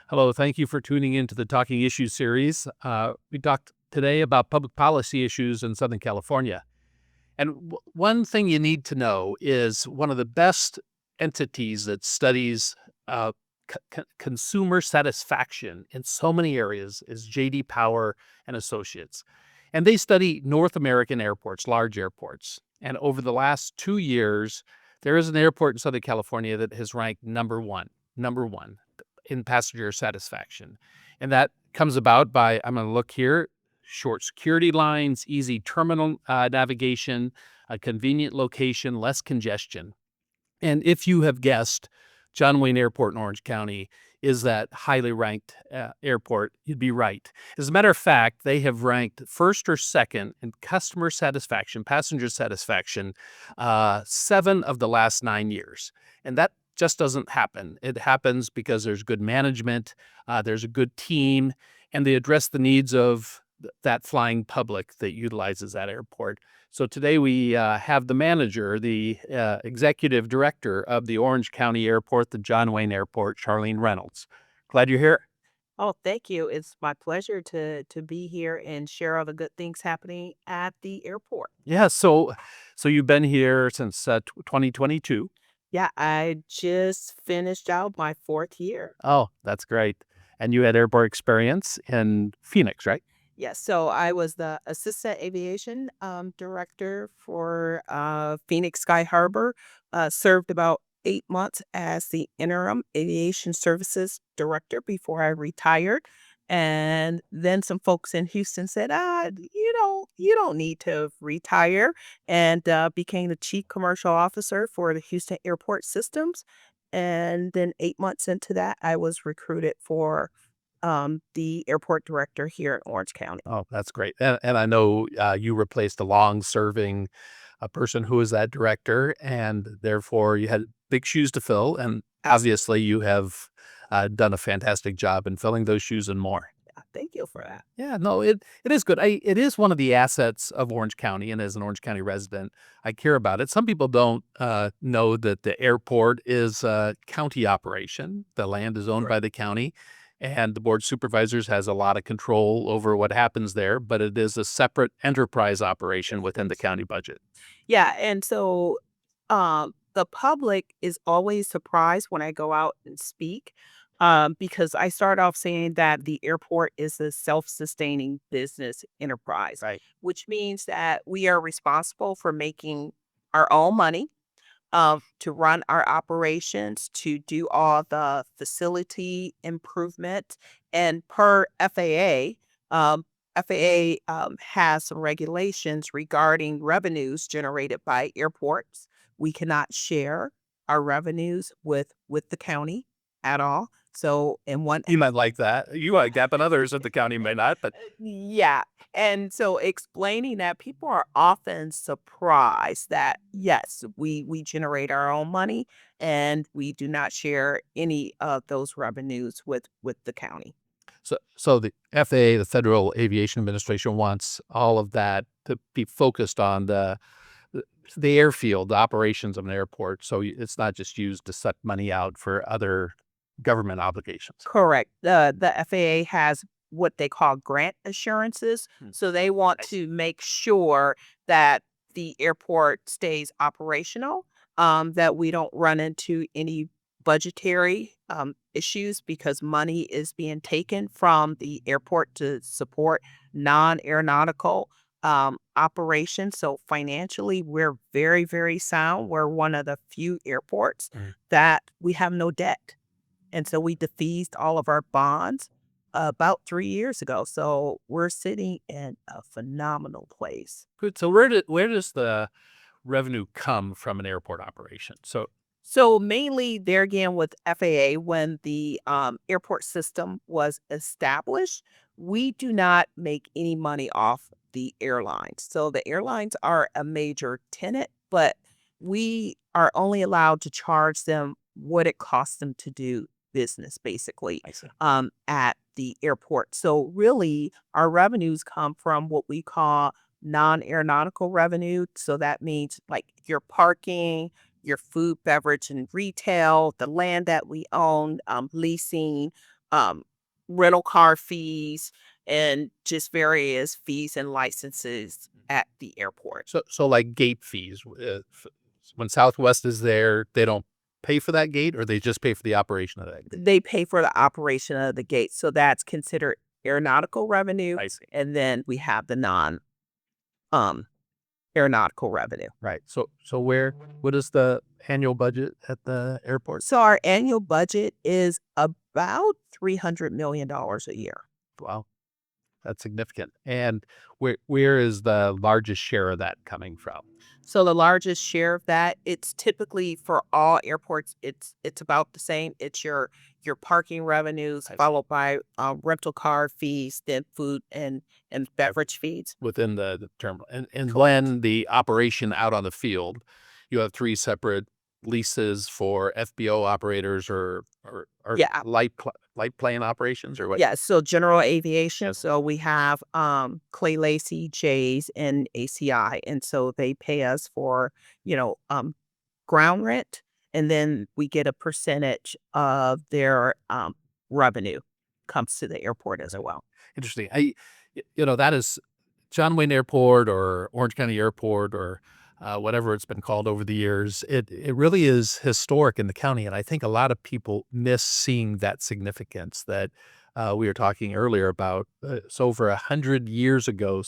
Hello, thank you for tuning into the Talking Issues series. We talked today about public policy issues in Southern California. And one thing you need to know is one of the best entities that studies uh, consumer satisfaction in so many areas is JD Power and Associates. And they study North American airports, large airports. And over the last 2 years, there is an airport in Southern California that has ranked number one in passenger satisfaction. And that comes about by, I'm going to look here, short security lines, easy terminal navigation, a convenient location, less congestion. And if you have guessed, John Wayne Airport in Orange County is that highly ranked airport, you'd be right. As a matter of fact, they have ranked first or second in customer satisfaction, passenger satisfaction, 7 of the last 9 years. And that just doesn't happen. It happens because there's good management, there's a good team, and they address the needs of that flying public that utilizes that airport. So today we have the manager, the executive director of the Orange County Airport, the John Wayne Airport, Charlene Reynolds. Glad you're here. Oh, thank you. It's my pleasure to be here and share all the good things happening at the airport. Yeah, so you've been here since 2022. Yeah, I just finished out my fourth year. Oh, that's great. And you had airport experience in Phoenix, right? Yes, so I was the assistant aviation director for Phoenix Sky Harbor. Served about 8 months as the interim aviation services director before I retired. And then some folks in Houston said, you don't need to retire, and became the chief commercial officer for the Houston Airport Systems. And then 8 months into that, I was recruited for the airport director here in Orange County. Oh, that's great. And I know you replaced a long-serving person who was that director, and therefore you had big shoes to fill. And Absolutely. obviously, you have done a fantastic job in filling those shoes and more. Thank you for that. Yeah, no, it is good. It is one of the assets of Orange County, and as an Orange County resident, I care about it. Some people don't know that the airport is a county operation. The land is owned by Correct. the county, and the board of supervisors has a lot of control over what happens there. But it is a separate enterprise operation Yes, it within the is. county budget. Yeah, and so the public is always surprised when I go out and speak, because I start off saying that the airport is a self-sustaining business enterprise, Right. which means that we are responsible for making our own money, to run our operations, to do all the facility improvement. And per FAA, FAA has some regulations regarding revenues generated by airports. We cannot share our revenues with the county at all. So, in one You might like that. You like that, but others of the county may not. But yeah. And so explaining that, people are often surprised that yes, we generate our own money and we do not share any of those revenues with the county. so the FAA, the Federal Aviation Administration, wants all of that to be focused on the the airfield, the operations of an airport, so it's not just used to suck money out for other government obligations. Correct. The FAA has what they call grant assurances. Hmm, So they want I see. to make sure that the airport stays operational, that we don't run into any budgetary issues because money is being taken from the airport to support non-aeronautical operations. So financially, we're very, very sound. We're one of the few airports Mm. that we have no debt, and so we defeased all of our bonds about 3 years ago. So we're sitting in a phenomenal place. Good, so where does the revenue come from an airport operation? So So mainly there again with FAA, when the airport system was established, we do not make any money off the airlines. So the airlines are a major tenant, but we are only allowed to charge them what it costs them to do business, basically, I see. at the airport. So really, our revenues come from what we call non-aeronautical revenue. So that means like your parking, your food, beverage, and retail, the land that we own, leasing, um, rental car fees, and just various fees and licenses at the airport. So like gate fees, when Southwest is there, they don't pay for that gate, or they just pay for the operation of that gate? They pay for the operation of the gate, so that's considered aeronautical revenue, I see. and then we have the non, um, aeronautical revenue. Right. So what is the annual budget at the airport? So our annual budget is about $300 million a year. Wow, that's significant. And where is the largest share of that coming from? So the largest share of that, it's typically for all airports, it's about the same. It's your parking revenues, I see. followed by rental car fees, then food and beverage fees. Within the terminal. And Correct. then the operation out on the field, you have three separate leases for FBO operators or Yeah. light plane operations or what? Yeah, so general aviation, Yes. so we have, Clay Lacy, Jays, and ACI, and so they pay us for, you know, ground rent, and then we get a percentage of their, revenue comes to the airport as Right. well. Interesting. That is John Wayne Airport or Orange County Airport or whatever it's been called over the years. It really is historic in the county, and I think a lot of people miss seeing that significance that we were talking earlier about. It's over 100 years ago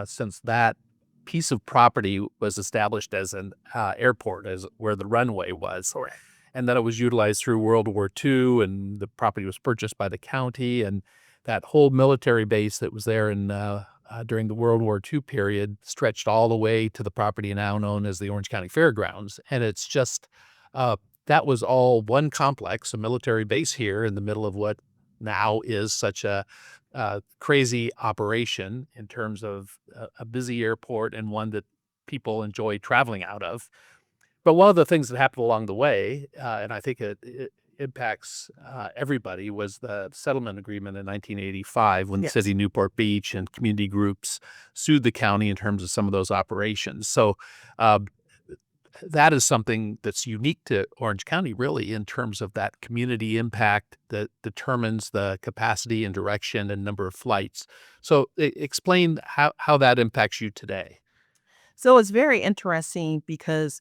since that piece of property was established as an airport, as where the runway was. Correct. And then it was utilized through World War II, and the property was purchased by the county, and that whole military base that was there during the World War II period stretched all the way to the property now known as the Orange County Fairgrounds. And it's just that was all one complex, a military base here in the middle of what now is such a crazy operation in terms of a busy airport and one that people enjoy traveling out of. But one of the things that happened along the way, and I think it impacts everybody, was the settlement agreement in 1985 when the Yes. city of Newport Beach and community groups sued the county in terms of some of those operations. So uh, that is something that's unique to Orange County, really, in terms of that community impact that determines the capacity and direction and number of flights. So explain how that impacts you today. So it's very interesting because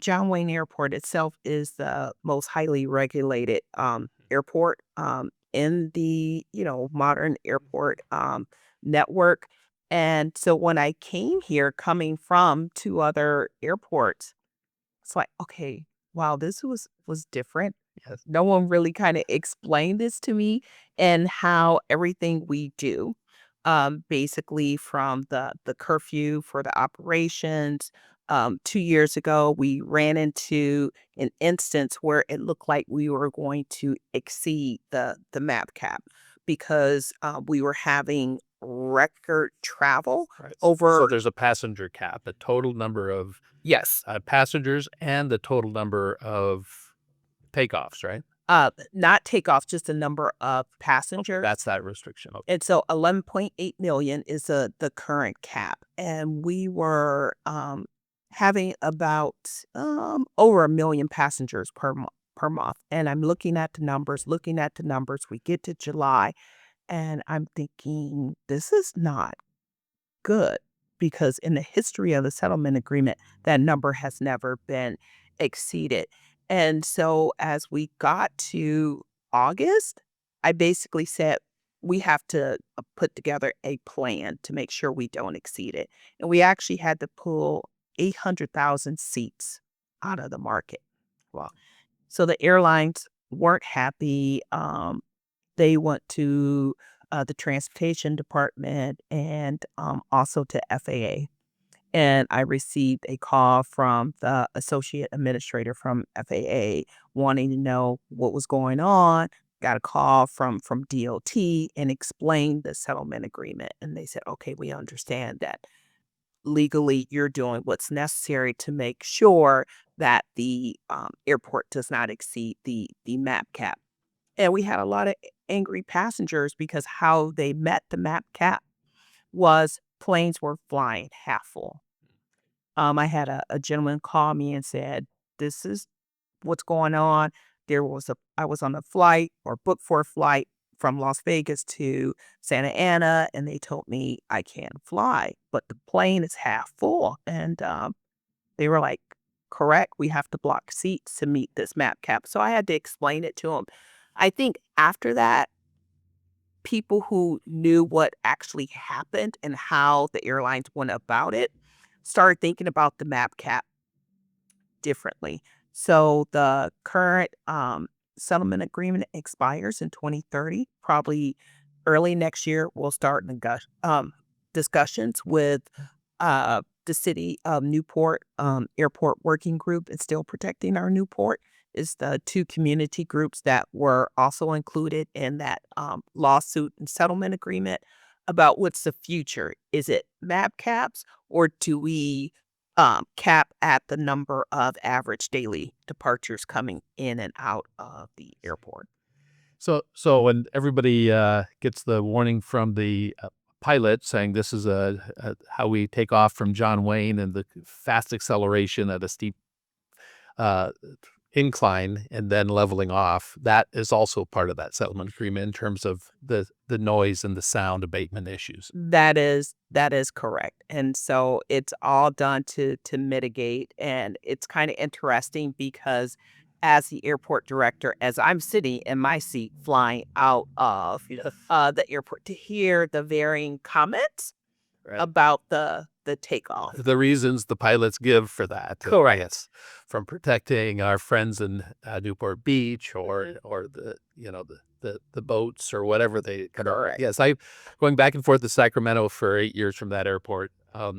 John Wayne Airport itself is the most highly regulated airport in the modern airport network. And so when I came here, coming from two other airports, it's like, okay, wow, this was different. Yes. No one really kind of explained this to me, and how everything we do, basically from the curfew for the operations. 2 years ago, we ran into an instance where it looked like we were going to exceed the map cap because we were having record travel Right. So over. there's a passenger cap, the total number of Yes. passengers and the total number of takeoffs, right? Not takeoff, just the number of passengers. That's that restriction. Okay. And so 11.8 million is the current cap. And we were having about over 1 million passengers per month. And I'm looking at the numbers, looking at the numbers. We get to July, and I'm thinking, this is not good, because in the history of the settlement agreement, that number has never been exceeded. And so as we got to August, I basically said, we have to put together a plan to make sure we don't exceed it. And we actually had to pull 800,000 seats out of the market. Wow. So the airlines weren't happy. They went to the transportation department and also to FAA. And I received a call from the associate administrator from FAA wanting to know what was going on. Got a call from DOT and explained the settlement agreement. And they said, okay, we understand that legally you're doing what's necessary to make sure that the airport does not exceed the map cap. And we had a lot of angry passengers because how they met the map cap was planes were flying half full. I had a gentleman call me and said, "This is what's going on. I was on a flight or booked for a flight from Las Vegas to Santa Ana, and they told me I can't fly, but the plane is half full. And they were like, correct, we have to block seats to meet this map cap. So I had to explain it to them. I think after that, people who knew what actually happened and how the airlines went about it started thinking about the map cap differently. So the current settlement agreement expires in 2030. Probably early next year, we'll start discussions with the city of Newport Airport Working Group and Still Protecting Our Newport. Is the two community groups that were also included in that lawsuit and settlement agreement about what's the future. Is it map caps, or do we cap at the number of average daily departures coming in and out of the airport? So when everybody gets the warning from the pilot saying this is how we take off from John Wayne and the fast acceleration at a steep uh, incline and then leveling off, that is also part of that settlement agreement in terms of the noise and the sound abatement issues. That is correct. And so it's all done to mitigate. And it's kind of interesting because as the airport director, as I'm sitting in my seat flying out of the airport, to hear the varying comments Right. about the takeoff. The reasons the pilots give for that, Correct. yes, from protecting our friends in Newport Beach or Mhm. or the boats or whatever they Correct. Yes, I going back and forth to Sacramento for 8 years from that airport, uh,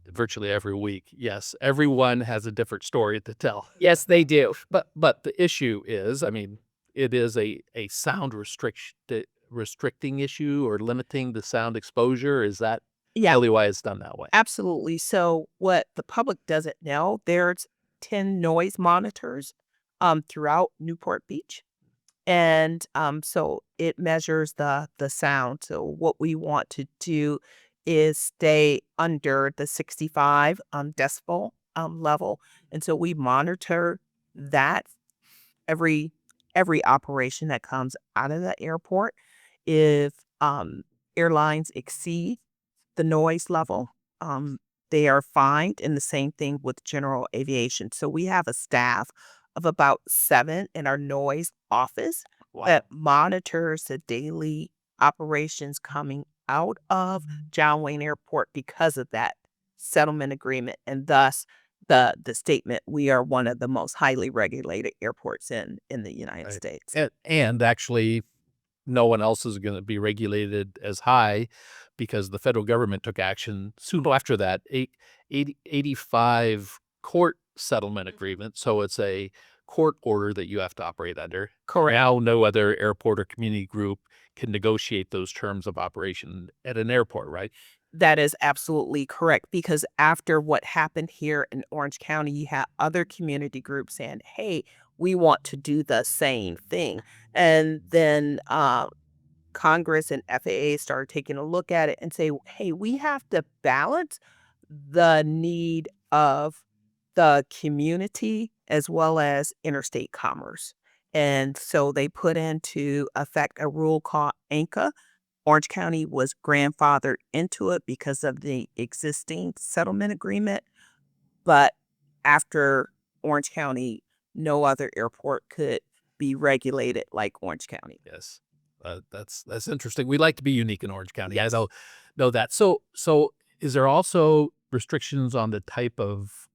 virtually every week. Yes, everyone has a different story to tell. Yes, they do. But the issue is, I mean, it is a sound restricting issue or limiting the sound exposure. Is that Yeah, really why it's done that way? absolutely. So what the public doesn't know, there's 10 noise monitors throughout Newport Beach. And so it measures the sound. So what we want to do is stay under the 65 decibel level. And so we monitor that every every operation that comes out of the airport. If airlines exceed the noise level, um, they are fined, and the same thing with general aviation. So we have a staff of about 7 in our noise office that monitors the daily operations coming out of John Wayne Airport because of that settlement agreement, and thus the statement, "We are one of the most highly regulated airports in the United Right. States." And actually, no one else is gonna be regulated as high because the federal government took action soon after that, 85 court settlement agreement, so it's a court order that you have to operate under. Correct. Now no other airport or community group can negotiate those terms of operation at an airport, right? That is absolutely correct, because after what happened here in Orange County, you have other community groups saying, "Hey, we want to do the same thing." And then Congress and FAA started taking a look at it and say, "Hey, we have to balance the need of the community as well as interstate commerce." And so they put into effect a rule called ANCA. Orange County was grandfathered into it because of the existing settlement agreement. But after Orange County, no other airport could be regulated like Orange County. Yes. That's interesting. We like to be unique in Orange County. I Yes. know that. So is there also restrictions on the type of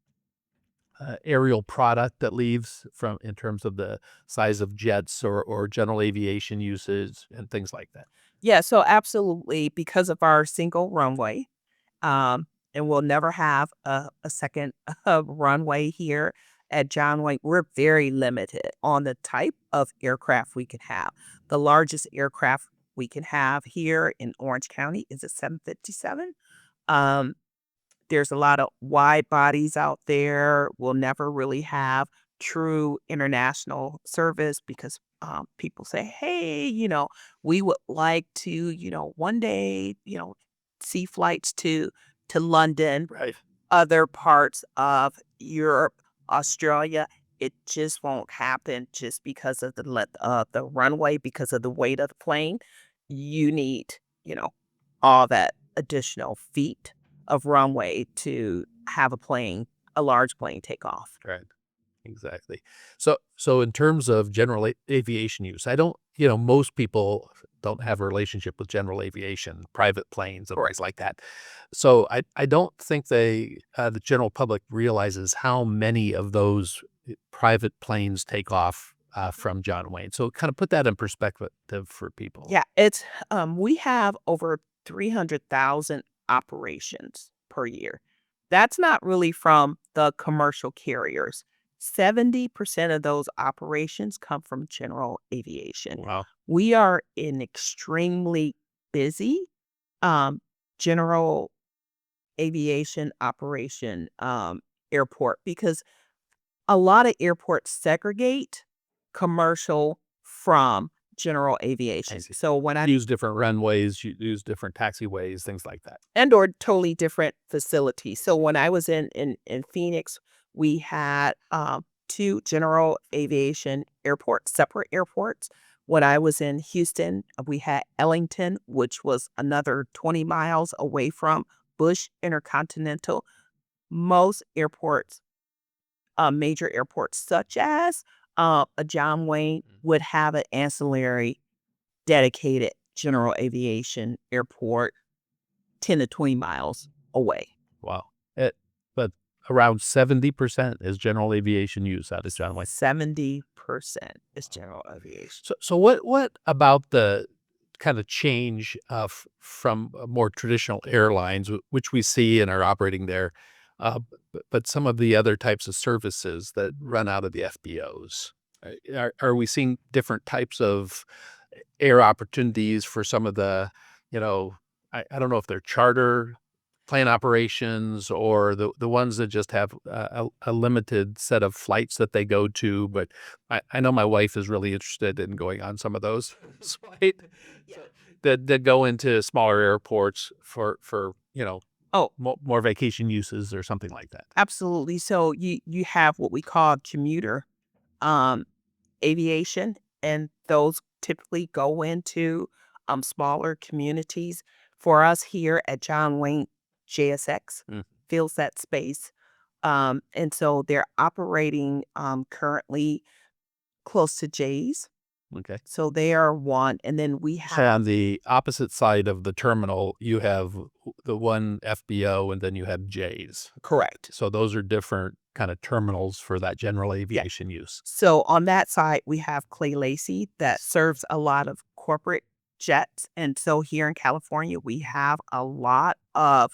aerial product that leaves from in terms of the size of jets or general aviation uses and things like that? Yeah, so absolutely, because of our single runway, and we'll never have a second runway here at John Wayne. We're very limited on the type of aircraft we can have. The largest aircraft we can have here in Orange County is a 757. Um, there's a lot of wide bodies out there. We'll never really have true international service because people say, "Hey, we would like to, one day, see flights to London, Right. other parts of Europe, Australia." it just won't happen just because of the runway, because of the weight of the plane. You need, all that additional feet of runway to have a large plane take off. Right. Exactly. So in terms of general aviation use, I don't, most people don't have a relationship with general aviation, private planes and Correct. things like that. So I don't think the general public realizes how many of those private planes take off from John Wayne. So kind of put that in perspective for people. Yeah, we have over 300,000 operations per year. That's not really from the commercial carriers. 70% of those operations come from general aviation. Wow. We are an extremely busy um, general aviation operation airport because a lot of airports segregate commercial from general I aviation. see. So when I Use different runways, use different taxiways, things like that. and or totally different facilities. So when I was in Phoenix, we had two general aviation airports, separate airports. When I was in Houston, we had Ellington, which was another 20 miles away from Bush Intercontinental. Most airports, major airports such as a John Wayne, would have an ancillary dedicated general aviation airport 10 to 20 miles away. Wow. But around 70% is general aviation use out of John Wayne. 70% is general aviation. So what about the kind of change from more traditional airlines, which we see and are operating there, but some of the other types of services that run out of the FBOs? Are we seeing different types of air opportunities for some of the, you know, I don't know if they're charter plane operations or the ones that just have a limited set of flights that they go to. But I know my wife is really interested in going on some of those flights that go into smaller airports for Oh, more vacation uses or something like that. absolutely. So you have what we call commuter um, aviation, and those typically go into smaller communities. For us here at John Wayne, JSX Mm, fills that space. And so they're operating currently close to Jay's. okay. So they are one. And then we have, So on the opposite side of the terminal, you have the one FBO and then you have J's. correct. So those are different kind of terminals for that general Yeah. aviation use. So on that side, we have Clay Lacy that serves a lot of corporate jets. And so here in California, we have a lot of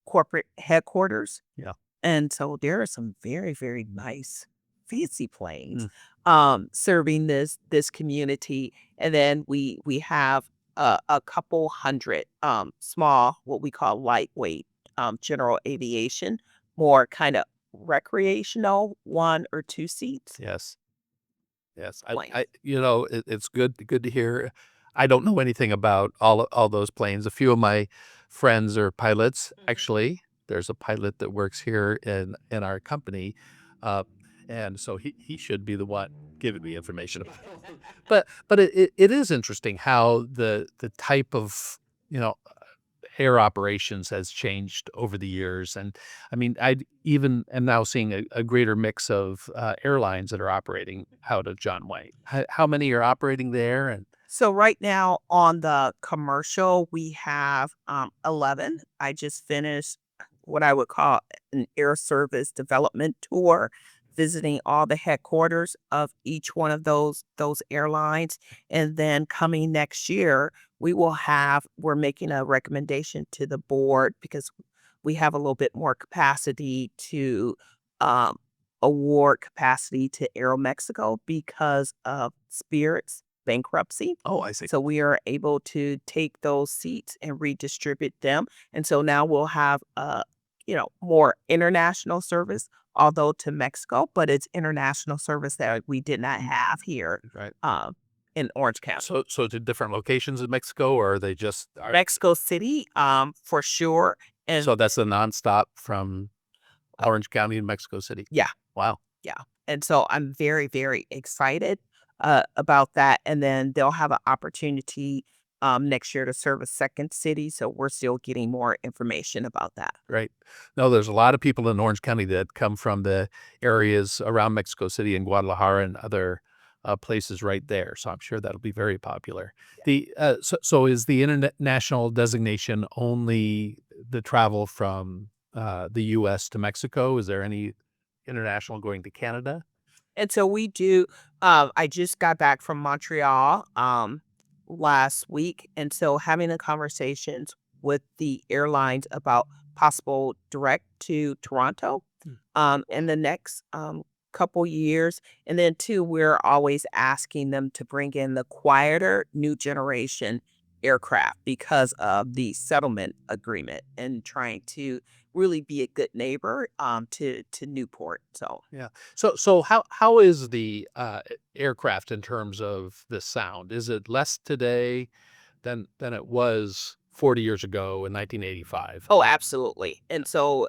corporate headquarters. Yeah. And so there are some very, very nice, fancy planes Mm. serving this community. And then we have a couple hundred small, what we call lightweight general aviation, more kind of recreational, 1 or 2 seats Yes. Yes. plane. It's good to hear. I don't know anything about all those planes. A few of my friends are pilots. Actually, there's a pilot that works here in our company, uh, and so he should be the one giving me information about it. But it is interesting how the type of you know air operations has changed over the years. And I mean, I even am now seeing a greater mix of airlines that are operating out of John Wayne. How many are operating there? And So right now on the commercial, we have 11. I just finished what I would call an air service development tour, visiting all the headquarters of each one of those airlines. And then coming next year, we're making a recommendation to the board because we have a little bit more capacity to um, award capacity to Aeromexico because of Spirit's bankruptcy. oh, I see. So we are able to take those seats and redistribute them. And so now we'll have more international service, although to Mexico, but it's international service that we did not have here Right. in Orange County. So to different locations in Mexico, or are they just Mexico City, for sure. And so that's a nonstop from Orange County in Mexico City. yeah, Wow. yeah. And so I'm very, very excited about that. And then they'll have an opportunity next year to serve a second city. So we're still getting more information about that. Right. No, there's a lot of people in Orange County that come from the areas around Mexico City and Guadalajara and other places right there. So I'm sure that'll be very popular. So is the international designation only the travel from the U.S. to Mexico? Is there any international going to Canada? And so we do. I just got back from Montreal last week, and so having the conversations with the airlines about possible direct to Toronto in the next couple years, and then two, we're always asking them to bring in the quieter new generation aircraft because of the settlement agreement and trying to really be a good neighbor to Newport. So Yeah. So how is the aircraft in terms of the sound? Is it less today than it was 40 years ago in 1985? oh, absolutely. And so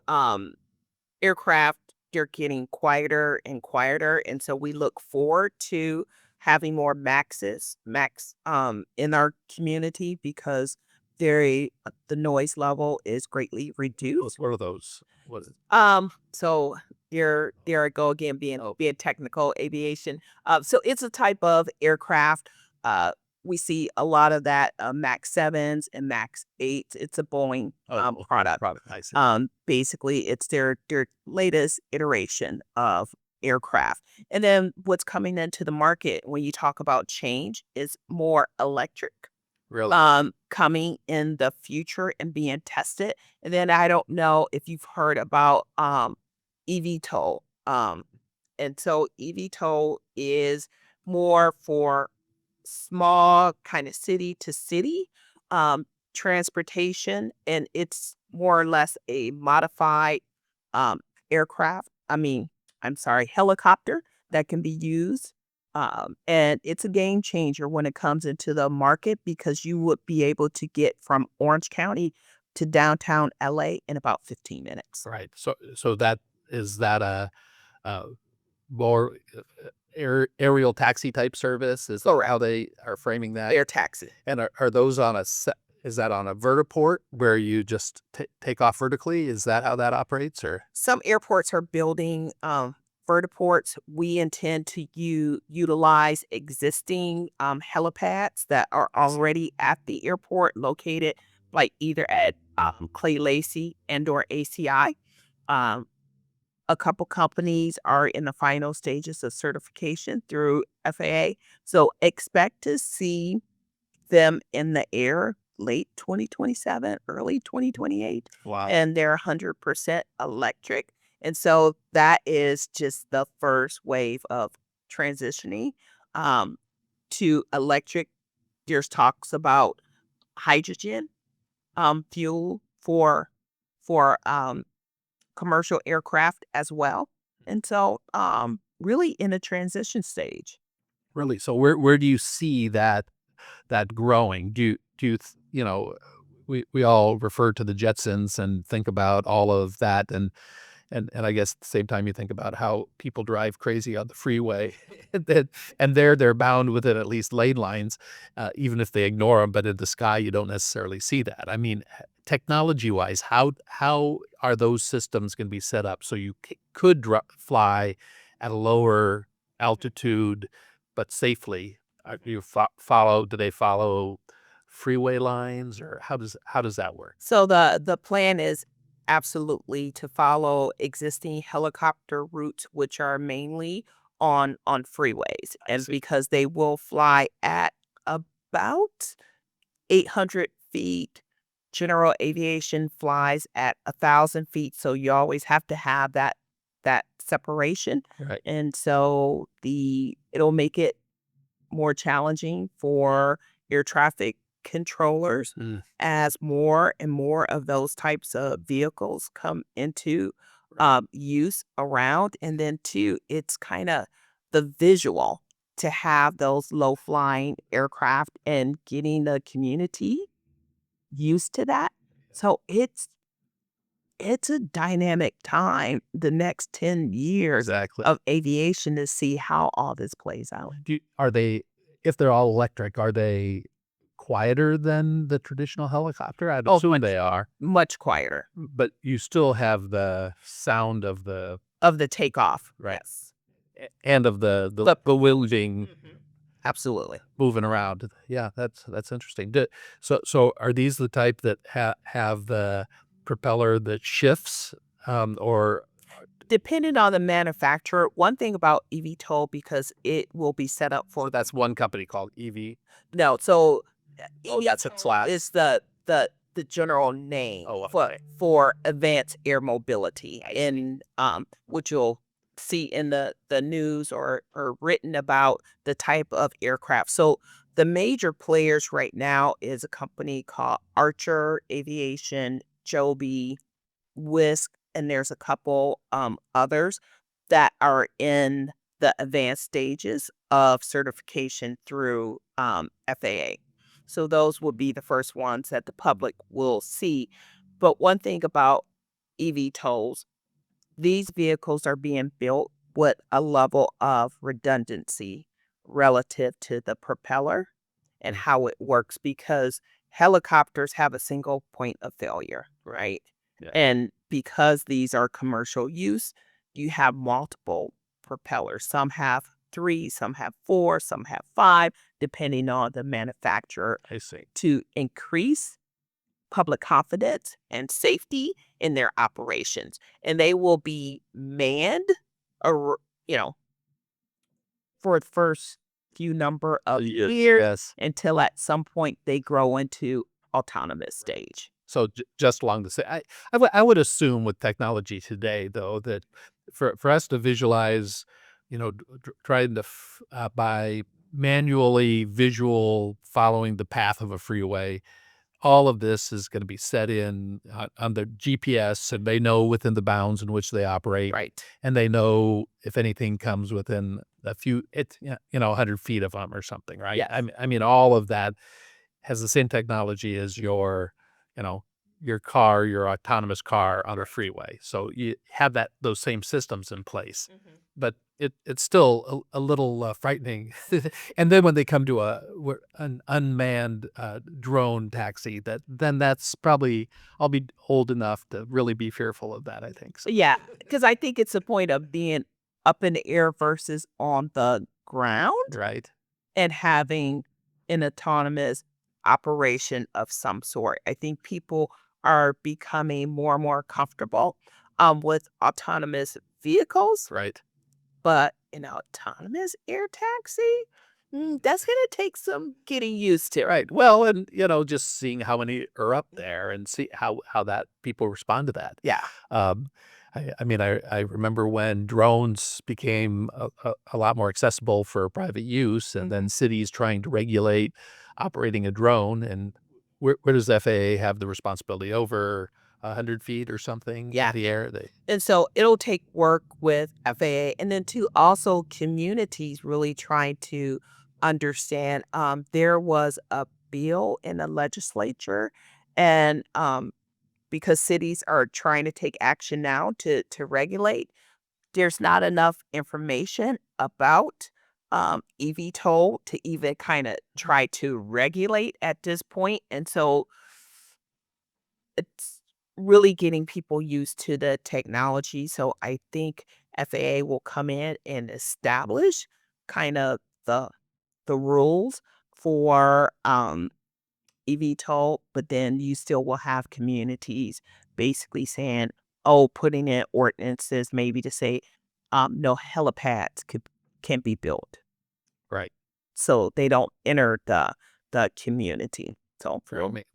aircraft, they're getting quieter and quieter. And so we look forward to having more Max in our community because the noise level is greatly reduced. What are those? What is So there I go again oh, being technical aviation. So it's a type of aircraft. Uh we see a lot of that Max 7s and Max 8s. It's a Boeing okay, product. product. I see. Basically it's their latest iteration of aircraft. And then what's coming into the market when you talk about change is more electric Really? coming in the future and being tested. And then I don't know if you've heard about eVTOL. And so eVTOL is more for small kind of city to city transportation, and it's more or less a modified um, aircraft. I'm sorry, helicopter that can be used. And it's a game changer when it comes into the market because you would be able to get from Orange County to downtown LA in about 15 minutes. Right. So that is that a more aerial taxi type service? Is that how they are framing that? Air taxi. And are those on a is that on a vertiport where you just take off vertically? Is that how that operates or? Some airports are building vertiports. We intend to utilize existing helipads that are already at the airport, located like either at Clay Lacy and or ACI. Um, a couple companies are in the final stages of certification through FAA. So expect to see them in the air late 2027, early 2028, Wow. and they're 100% electric. And so that is just the first wave of transitioning um, to electric. There's talks about hydrogen fuel for commercial aircraft as well. And so really in a transition stage. Really? So where do you see that growing? You know, we all refer to the Jetsons and think about all of that and I guess at the same time you think about how people drive crazy on the freeway and they're bound within at least lane lines, even if they ignore them. But in the sky, you don't necessarily see that. I mean, technology wise, how are those systems going to be set up so you could fly at a lower altitude but safely? Do you follow? Do they follow freeway lines, or how does that work? So the plan is absolutely to follow existing helicopter routes, which are mainly on freeways, I and see. because they will fly at about 800 feet. General aviation flies at 1,000 feet, so you always have to have that separation, Right. and so it'll make it more challenging for air traffic controllers Mm. as more and more of those types of vehicles come into use around. And then, two, it's kind of the visual to have those low flying aircraft and getting the community used to that. So it's a dynamic time, the next 10 years Exactly. of aviation to see how all this plays out. Are they, if they're all electric, are they quieter than the traditional helicopter? I'd Oh, assume they are, much quieter but you still have the sound of the of the takeoff. right Yes. and of the The bewildering Absolutely. moving around. Yeah, that's interesting. So are these the type that have the propeller that shifts, or Depending on the manufacturer, one thing about eVTOL, because it will be set up for that's one company called EV? no, so Oh, that's a eVTOL slot. is the general name Oh, for okay. advanced air mobility, and which you'll see in the news or written about the type of aircraft. So the major players right now is a company called Archer Aviation, Joby, Whisk, and there's a couple others that are in the advanced stages of certification through FAA. So those would be the first ones that the public will see. But one thing about eVTOLs, these vehicles are being built with a level of redundancy relative to the propeller and how it works, because helicopters have a single point of failure, right? Yeah. And because these are commercial use, you have multiple propellers. Some have three, some have four, some have five, depending on the manufacturer, I see. to increase public confidence and safety in their operations. And they will be manned, or, for the first few number of Yes, years yes. until at some point they grow into autonomous stage. So just along the same, I would assume with technology today, though, that for us to visualize, trying to by manually visual following the path of a freeway, all of this is going to be set in on the GPS, and they know within the bounds in which they operate, Right. and they know if anything comes within a few, 100 feet of them or something, right? Yes. I mean, all of that has the same technology as you know, your car, your autonomous car on a freeway. So you have those same systems in place, but it's still a little frightening. And then when they come to an unmanned drone taxi, then that's probably, I'll be old enough to really be fearful of that, I think. So, Yeah, because I think it's a point of being up in the air versus on the ground right. and having an autonomous operation of some sort. I think people are becoming more and more comfortable with autonomous vehicles, Right. but an autonomous air taxi, that's going to take some getting used to. Right. Well, and just seeing how many are up there and see how that people respond to that. Yeah. Um, I mean, I remember when drones became a lot more accessible for private use, and then cities trying to regulate operating a drone. And where does FAA have the responsibility? Over 100 feet or something Yeah. in the air? And so it'll take work with FAA, and then to also communities really trying to understand. There was a bill in the legislature, and because cities are trying to take action now to regulate, there's not enough information about eVTOL to even kind of try to regulate at this point. And so it's really getting people used to the technology. So I think FAA will come in and establish kind of the rules for eVTOL, but then you still will have communities basically saying, oh, putting in ordinances maybe to say no helipads can be built, Right. so they don't enter the community. So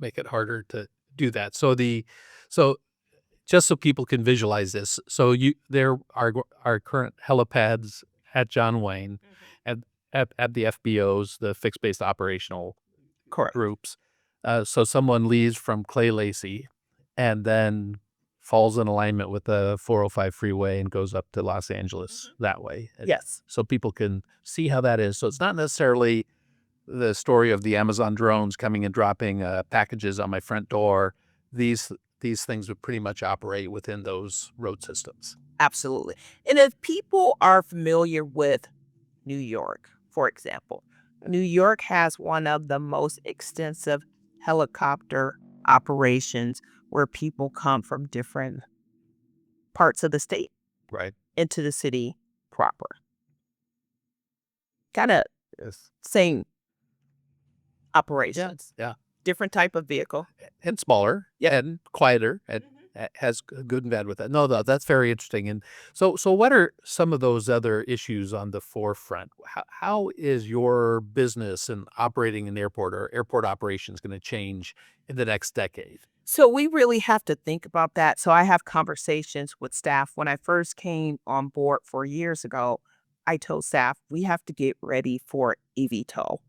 Make it harder to do that. So just so people can visualize this, so there are current helipads at John Wayne, at at the FBOs, the fixed based operational correct. groups. So someone leaves from Clay Lacy, and then falls in alignment with the 405 freeway and goes up to Los Angeles that way. Yes. So people can see how that is. So it's not necessarily the story of the Amazon drones coming and dropping packages on my front door. These these things would pretty much operate within those road systems. Absolutely. And if people are familiar with New York, for example, New York has one of the most extensive helicopter operations where people come from different parts of the state Right. into the city proper. Kind of Yes. same Yeah. operations, Yeah. different type of vehicle. And smaller, Yep. and quieter, and has good and bad with that. No, that's very interesting. And so what are some of those other issues on the forefront? How is your business and operating an airport or airport operations going to change in the next decade? So we really have to think about that. So I have conversations with staff. When I first came on board 4 years ago, I told staff we have to get ready for eVTOL.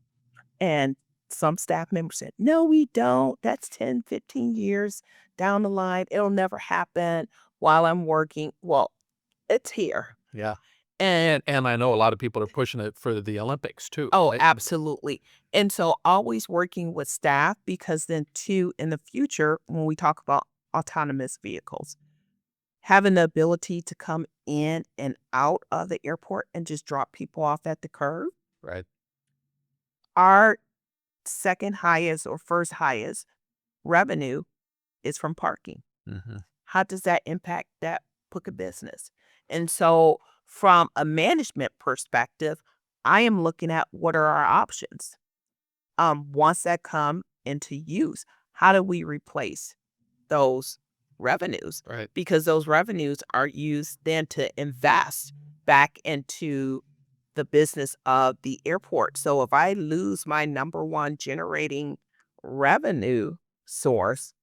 And some staff members said, no, we don't. That's 10, 15 years down the line. It'll never happen while I'm working. Well, it's here. Yeah. And And I know a lot of people are pushing it for the Olympics too, oh, right? absolutely. And so always working with staff because then too in the future, when we talk about autonomous vehicles, having the ability to come in and out of the airport and just drop people off at the curb. Right. Our second highest or first highest revenue is from parking. Hmm. How does that impact that book of business? And so from a management perspective, I am looking at what are our options. Once that come into use, how do we replace those revenues? Right. Because those revenues are used then to invest back into the business of the airport. So if I lose my number one generating revenue source,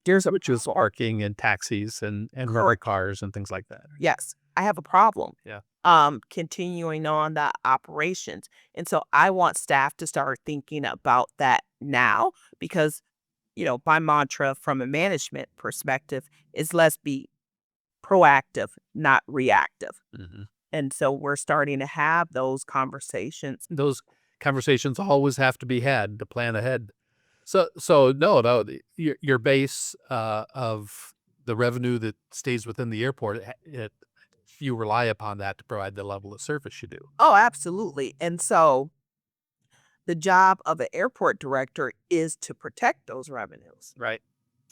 there's a Which is problem. parking and taxis and rental Correct. cars and things like that. Yes, I have a problem. Yeah. Continuing on the operations. And so I want staff to start thinking about that now because, my mantra from a management perspective is let's be proactive, not reactive. Hmm. And so we're starting to have those conversations. Those conversations always have to be had to plan ahead. So no, your base of the revenue that stays within the airport, you rely upon that to provide the level of service you do. Oh, absolutely. And so the job of an airport director is to protect those revenues. Right.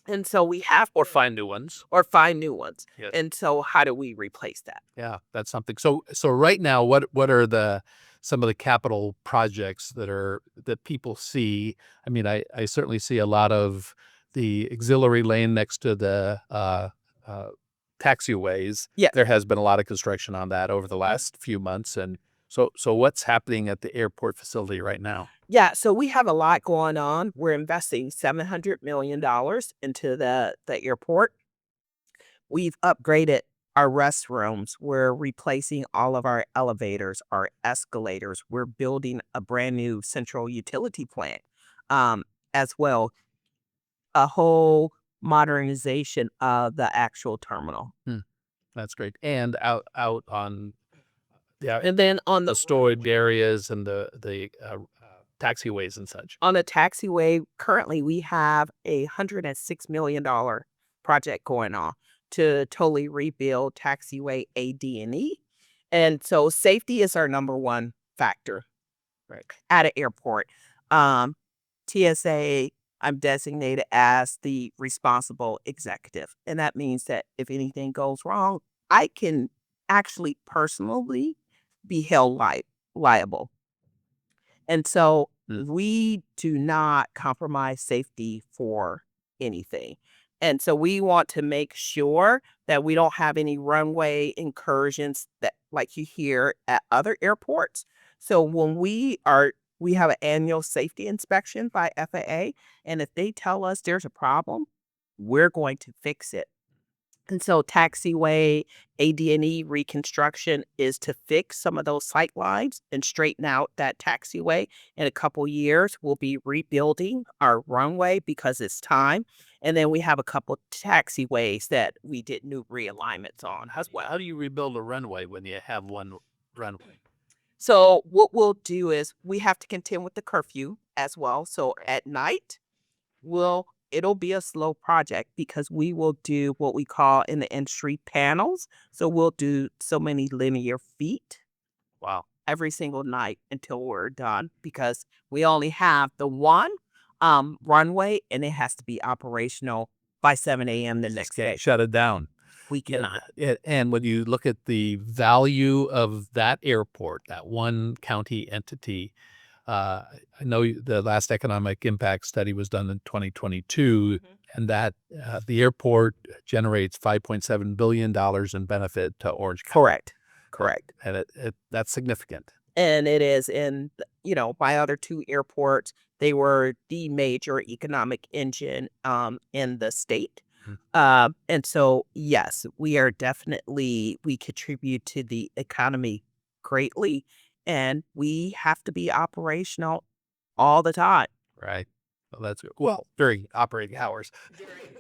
And so we have Or to find new ones. or find new ones. Yes. And so how do we replace that? Yeah, that's something. So right now, what are some of the capital projects that people see? I mean, I certainly see a lot of the auxiliary lane next to the uh, taxiways. Yes. There has been a lot of construction on that over the last few months, and so what's happening at the airport facility right now? Yeah, so we have a lot going on. We're investing $700 million into the airport. We've upgraded our restrooms. We're replacing all of our elevators, our escalators. We're building a brand new central utility plant as well. A whole modernization of the actual terminal. Hmm, that's great. And out on yeah, And then on the the storage areas and the taxiways and such. on the taxiway, currently we have a $106 million project going on to totally rebuild taxiway AD&E. And so safety is our number one factor Right. at an airport. Um, TSA, I'm designated as the responsible executive. And that means that if anything goes wrong, I can actually personally be held liable. And so Mm. we do not compromise safety for anything. And so we want to make sure that we don't have any runway incursions that like you hear at other airports. So when we have an annual safety inspection by FAA, and if they tell us there's a problem, we're going to fix it. And so taxiway AD&E reconstruction is to fix some of those sight lines and straighten out that taxiway. In a couple years, we'll be rebuilding our runway because it's time. And then we have a couple taxiways that we did new realignments on as well. How do you rebuild a runway when you have one runway? So what we'll do is we have to contend with the curfew as well. So at night, we'll it'll be a slow project because we will do what we call in the industry panels. So we'll do so many linear feet Wow. every single night until we're done because we only have the one runway and it has to be operational by 7 a.m. the next day. Shut it down. We cannot. And when you look at the value of that airport, that one county entity, I know the last economic impact study was done in 2022, and that the airport generates $5.7 billion in benefit to Orange County. Correct. Correct. And that's significant. And it is in, my other two airports, they were the major economic engine in the state. And so, yes, we contribute to the economy greatly, and we have to be operational all the time. Right. Well, that's well, during operating hours.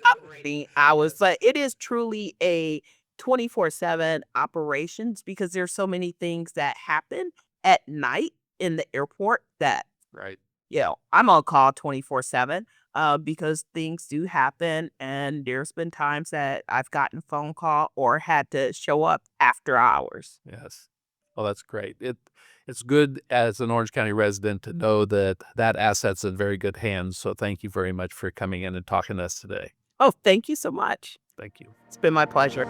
Operating hours, but it is truly a 24/7 operations because there's so many things that happen at night in the airport that Right. I'm on call 24/7 because things do happen, and there's been times that I've gotten a phone call or had to show up after hours. Yes. Well, that's great. It's good as an Orange County resident to know that that asset's in very good hands. So thank you very much for coming in and talking to us today. Oh, thank you so much. Thank you. It's been my pleasure.